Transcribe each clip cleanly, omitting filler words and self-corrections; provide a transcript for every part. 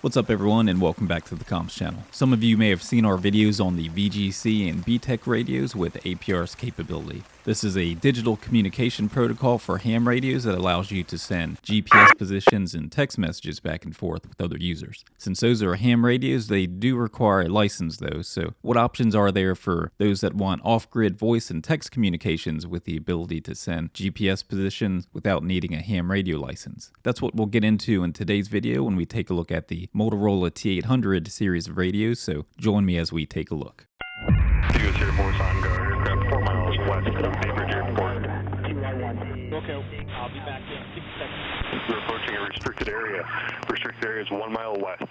What's up everyone, and welcome back to the Comms channel. Some of you may have seen our videos on the VGC and BTECH radios with APRS capability. This is a digital communication protocol for ham radios that allows you to send GPS positions and text messages back and forth with other users. Since those are ham radios, they do require a license though, so what options are there for those that want off-grid voice and text communications with the ability to send GPS positions without needing a ham radio license? That's what we'll get into in today's video when we take a look at the Motorola T800 series of radios, so join me as we take a look. US Air Force on guard, aircraft 4 miles west of Bainbridge Airport. Okay, I'll be back in 6 seconds. We're approaching a restricted area. Restricted area is 1 mile west.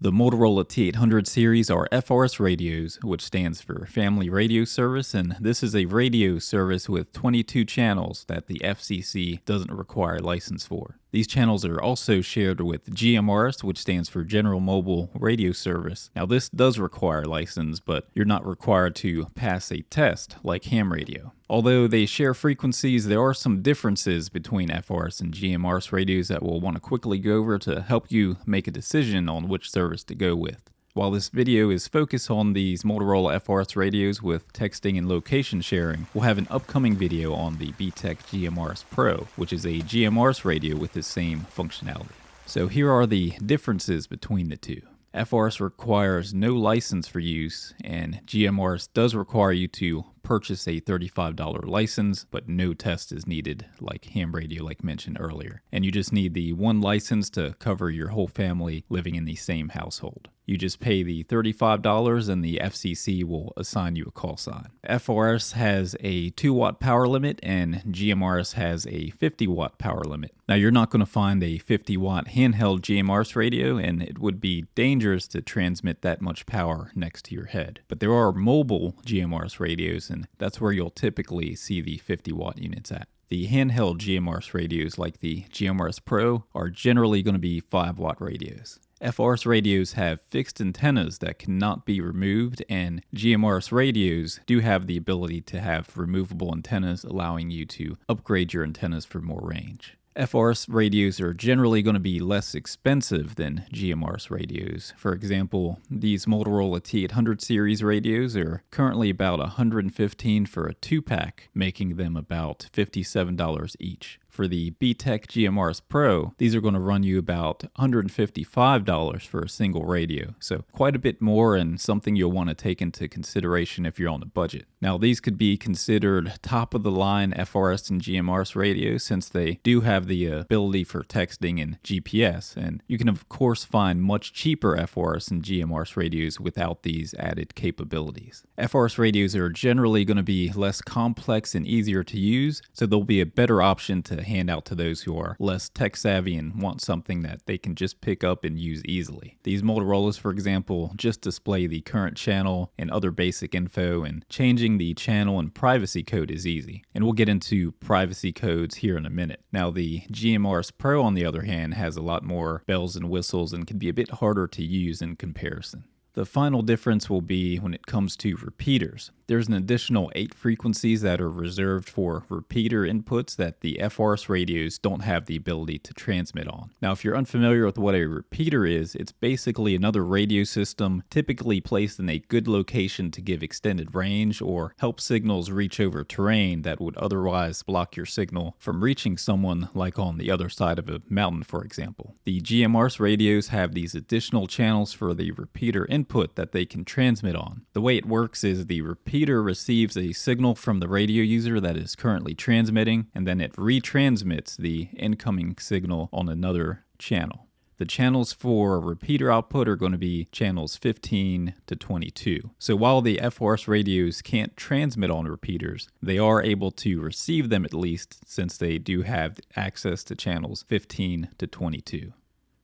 The Motorola T800 series are FRS radios, which stands for Family Radio Service, and this is a radio service with 22 channels that the FCC doesn't require a license for. These channels are also shared with GMRS, which stands for General Mobile Radio Service. Now this does require a license, but you're not required to pass a test like ham radio. Although they share frequencies, there are some differences between FRS and GMRS radios that we'll want to quickly go over to help you make a decision on which service to go with. While this video is focused on these Motorola FRS radios with texting and location sharing, we'll have an upcoming video on the BTECH GMRS-PRO, which is a GMRS radio with the same functionality. So here are the differences between the two. FRS requires no license for use, and GMRS does require you to purchase a $35 license, but no test is needed like ham radio like mentioned earlier. And you just need the one license to cover your whole family living in the same household. You just pay the $35 and the FCC will assign you a call sign. FRS has a 2-watt power limit and GMRS has a 50-watt power limit. Now you're not going to find a 50-watt handheld GMRS radio, and it would be dangerous to transmit that much power next to your head. But there are mobile GMRS radios, and that's where you'll typically see the 50-watt units at. The handheld GMRS radios like the GMRS-PRO are generally going to be 5-watt radios. FRS radios have fixed antennas that cannot be removed, and GMRS radios do have the ability to have removable antennas, allowing you to upgrade your antennas for more range. FRS radios are generally going to be less expensive than GMRS radios. For example, these Motorola T800 series radios are currently about $115 for a 2-pack, making them about $57 each. For the BTECH GMRS-PRO, these are going to run you about $155 for a single radio, so quite a bit more and something you'll want to take into consideration if you're on a budget. Now these could be considered top-of-the-line FRS and GMRS radios since they do have the ability for texting and GPS, and you can of course find much cheaper FRS and GMRS radios without these added capabilities. FRS radios are generally going to be less complex and easier to use, so they'll be a better option to hand out to those who are less tech savvy and want something that they can just pick up and use easily. These Motorola's, for example, just display the current channel and other basic info, and changing the channel and privacy code is easy. And we'll get into privacy codes here in a minute. Now the GMRS-PRO on the other hand has a lot more bells and whistles and can be a bit harder to use in comparison. The final difference will be when it comes to repeaters. There's an additional 8 frequencies that are reserved for repeater inputs that the FRS radios don't have the ability to transmit on. Now, if you're unfamiliar with what a repeater is, it's basically another radio system typically placed in a good location to give extended range or help signals reach over terrain that would otherwise block your signal from reaching someone, like on the other side of a mountain, for example. The GMRS radios have these additional channels for the repeater input that they can transmit on. The way it works is the repeater receives a signal from the radio user that is currently transmitting, and then it retransmits the incoming signal on another channel. The channels for repeater output are going to be channels 15 to 22. So while the FRS radios can't transmit on repeaters, they are able to receive them at least, since they do have access to channels 15 to 22.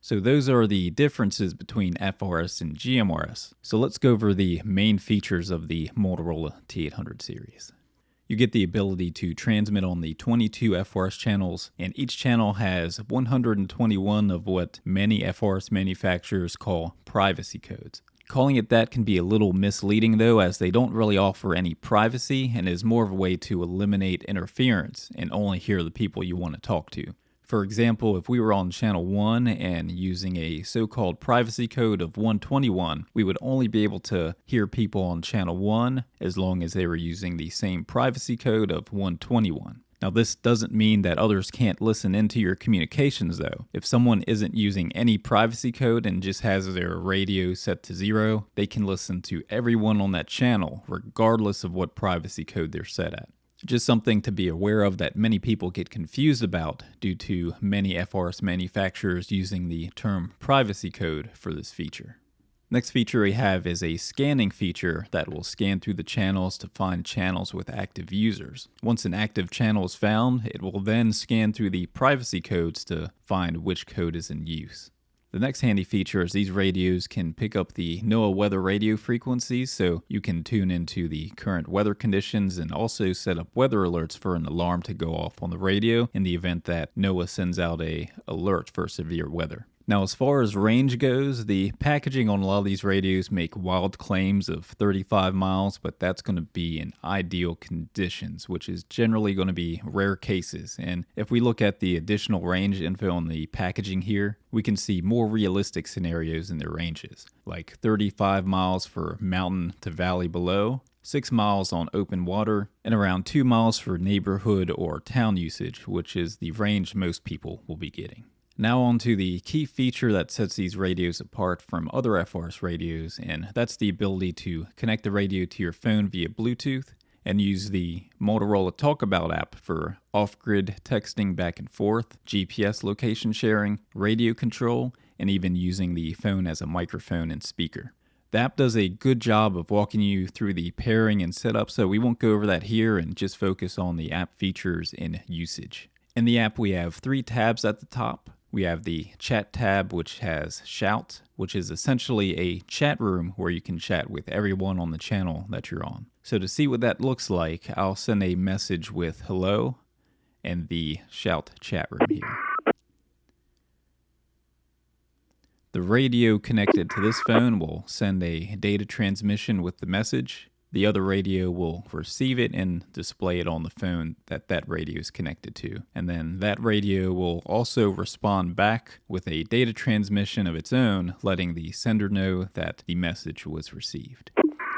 So those are the differences between FRS and GMRS. So let's go over the main features of the Motorola T800 series. You get the ability to transmit on the 22 FRS channels, and each channel has 121 of what many FRS manufacturers call privacy codes. Calling it that can be a little misleading though, as they don't really offer any privacy and is more of a way to eliminate interference and only hear the people you want to talk to. For example, if we were on channel 1 and using a so-called privacy code of 121, we would only be able to hear people on channel 1 as long as they were using the same privacy code of 121. Now, this doesn't mean that others can't listen into your communications, though. If someone isn't using any privacy code and just has their radio set to 0, they can listen to everyone on that channel, regardless of what privacy code they're set at. Just something to be aware of that many people get confused about due to many FRS manufacturers using the term privacy code for this feature. Next feature we have is a scanning feature that will scan through the channels to find channels with active users. Once an active channel is found, it will then scan through the privacy codes to find which code is in use. The next handy feature is these radios can pick up the NOAA weather radio frequencies, so you can tune into the current weather conditions and also set up weather alerts for an alarm to go off on the radio in the event that NOAA sends out an alert for severe weather. Now, as far as range goes, the packaging on a lot of these radios make wild claims of 35 miles, but that's going to be in ideal conditions, which is generally going to be rare cases. And if we look at the additional range info on the packaging here, we can see more realistic scenarios in their ranges, like 35 miles for mountain to valley below, 6 miles on open water, and around 2 miles for neighborhood or town usage, which is the range most people will be getting. Now on to the key feature that sets these radios apart from other FRS radios, and that's the ability to connect the radio to your phone via Bluetooth and use the Motorola Talkabout app for off-grid texting back and forth, GPS location sharing, radio control, and even using the phone as a microphone and speaker. The app does a good job of walking you through the pairing and setup, so we won't go over that here and just focus on the app features and usage. In the app, we have 3 tabs at the top. We have the chat tab, which has Shout, which is essentially a chat room where you can chat with everyone on the channel that you're on. So to see what that looks like, I'll send a message with hello and the Shout chat room here. The radio connected to this phone will send a data transmission with the message. The other radio will receive it and display it on the phone that radio is connected to. And then that radio will also respond back with a data transmission of its own, letting the sender know that the message was received.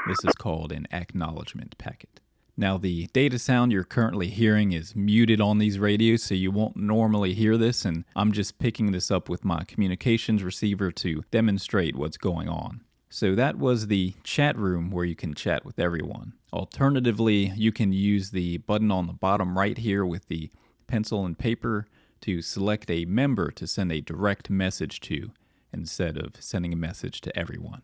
This is called an acknowledgement packet. Now, the data sound you're currently hearing is muted on these radios, so you won't normally hear this, and I'm just picking this up with my communications receiver to demonstrate what's going on. So that was the chat room where you can chat with everyone. Alternatively, you can use the button on the bottom right here with the pencil and paper to select a member to send a direct message to instead of sending a message to everyone.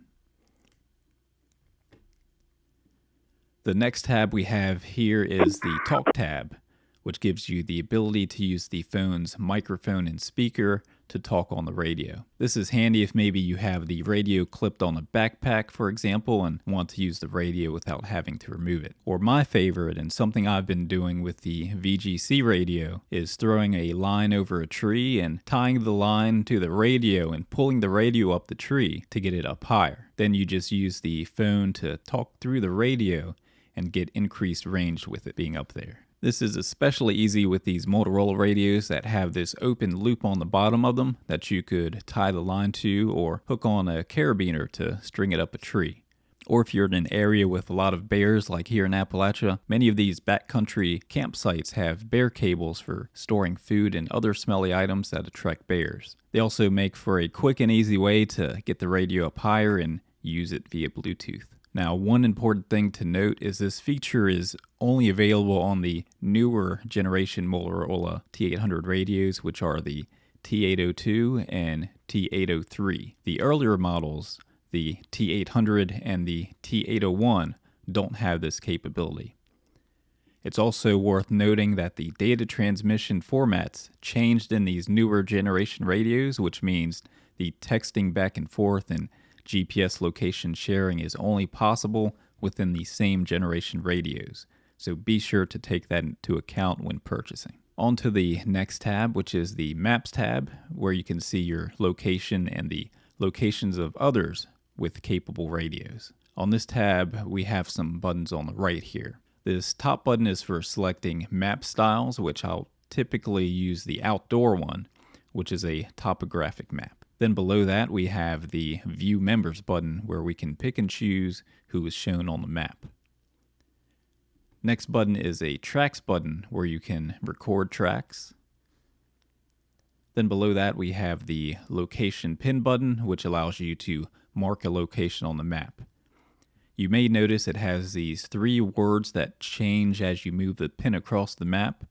The next tab we have here is the Talk tab, which gives you the ability to use the phone's microphone and speaker to talk on the radio. This is handy if maybe you have the radio clipped on a backpack, for example, and want to use the radio without having to remove it. Or my favorite, and something I've been doing with the VGC radio, is throwing a line over a tree and tying the line to the radio and pulling the radio up the tree to get it up higher. Then you just use the phone to talk through the radio and get increased range with it being up there. This is especially easy with these Motorola radios that have this open loop on the bottom of them that you could tie the line to or hook on a carabiner to string it up a tree. Or if you're in an area with a lot of bears like here in Appalachia, many of these backcountry campsites have bear cables for storing food and other smelly items that attract bears. They also make for a quick and easy way to get the radio up higher and use it via Bluetooth. Now, one important thing to note is this feature is only available on the newer generation Motorola T800 radios, which are the T802 and T803. The earlier models, the T800 and the T801, don't have this capability. It's also worth noting that the data transmission formats changed in these newer generation radios, which means the texting back and forth and GPS location sharing is only possible within the same generation radios, so be sure to take that into account when purchasing. On to the next tab, which is the Maps tab, where you can see your location and the locations of others with capable radios. On this tab, we have some buttons on the right here. This top button is for selecting map styles, which I'll typically use the outdoor one, which is a topographic map. Then below that, we have the View Members button, where we can pick and choose who is shown on the map. Next button is a Tracks button, where you can record tracks. Then below that, we have the Location Pin button, which allows you to mark a location on the map. You may notice it has these 3 words that change as you move the pin across the map.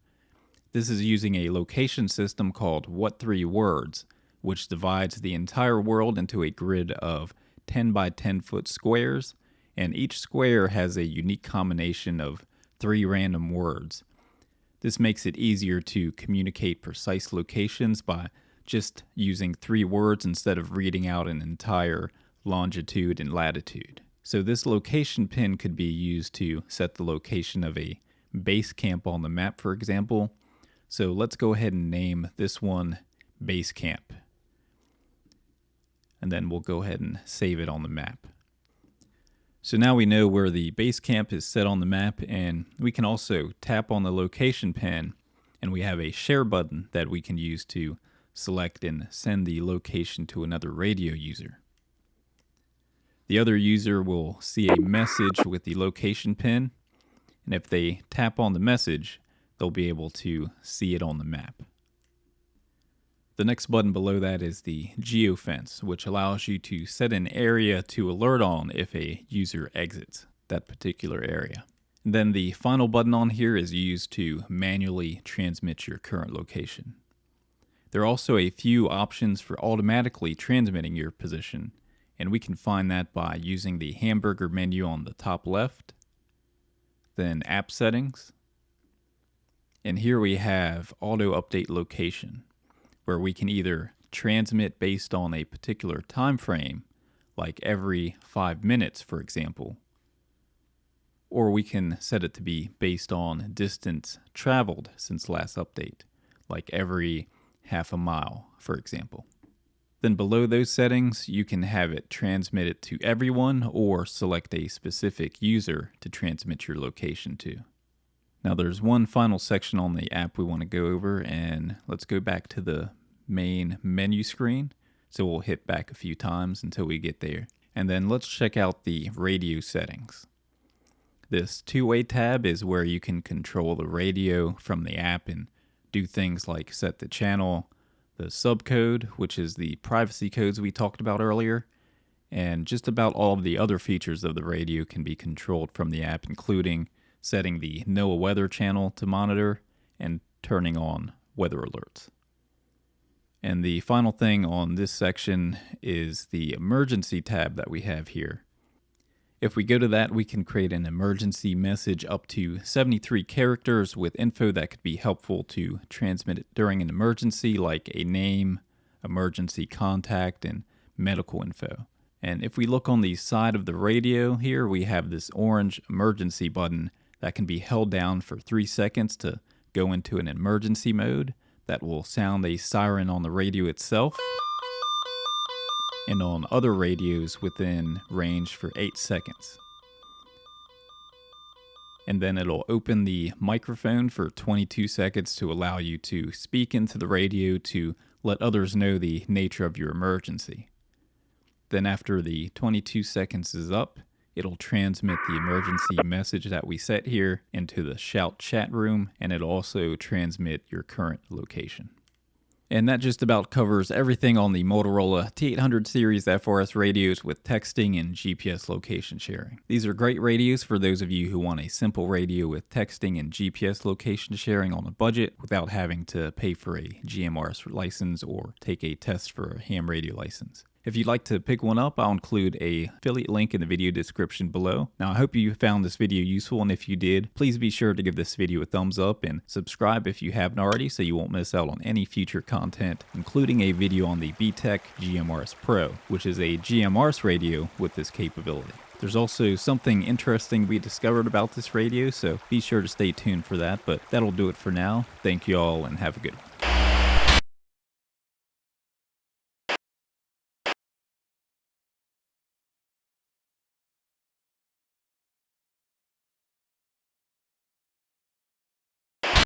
This is using a location system called What 3 Words, which divides the entire world into a grid of 10 by 10 foot squares, and each square has a unique combination of 3 random words. This makes it easier to communicate precise locations by just using 3 words instead of reading out an entire longitude and latitude. So this location pin could be used to set the location of a base camp on the map, for example. So let's go ahead and name this one Base Camp. And then we'll go ahead and save it on the map. So now we know where the base camp is set on the map, and we can also tap on the location pin, and we have a share button that we can use to select and send the location to another radio user. The other user will see a message with the location pin, and if they tap on the message, they'll be able to see it on the map. The next button below that is the geofence, which allows you to set an area to alert on if a user exits that particular area. And then the final button on here is used to manually transmit your current location. There are also a few options for automatically transmitting your position, and we can find that by using the hamburger menu on the top left, then App Settings, and here we have Auto Update Location, where we can either transmit based on a particular time frame, like every 5 minutes, for example, or we can set it to be based on distance traveled since last update, like every half a mile, for example. Then below those settings, you can have it transmit it to everyone or select a specific user to transmit your location to. Now there's one final section on the app we want to go over, and let's go back to the main menu screen. So we'll hit back a few times until we get there. And then let's check out the radio settings. This two-way tab is where you can control the radio from the app and do things like set the channel, the subcode, which is the privacy codes we talked about earlier, and just about all of the other features of the radio can be controlled from the app, including setting the NOAA weather channel to monitor and turning on weather alerts. And the final thing on this section is the emergency tab that we have here. If we go to that, we can create an emergency message up to 73 characters with info that could be helpful to transmit it during an emergency, like a name, emergency contact, and medical info. And if we look on the side of the radio here, we have this orange emergency button that can be held down for 3 seconds to go into an emergency mode that will sound a siren on the radio itself, and on other radios within range for 8 seconds. And then it'll open the microphone for 22 seconds to allow you to speak into the radio to let others know the nature of your emergency. Then after the 22 seconds is up, it'll transmit the emergency message that we set here into the Shout chat room, and it'll also transmit your current location. And that just about covers everything on the Motorola T800 series FRS radios with texting and GPS location sharing. These are great radios for those of you who want a simple radio with texting and GPS location sharing on a budget without having to pay for a GMRS license or take a test for a ham radio license. If you'd like to pick one up, I'll include an affiliate link in the video description below. Now, I hope you found this video useful, and if you did, please be sure to give this video a thumbs up and subscribe if you haven't already so you won't miss out on any future content, including a video on the BTECH GMRS-PRO, which is a GMRS radio with this capability. There's also something interesting we discovered about this radio, so be sure to stay tuned for that, but that'll do it for now. Thank you all and have a good one.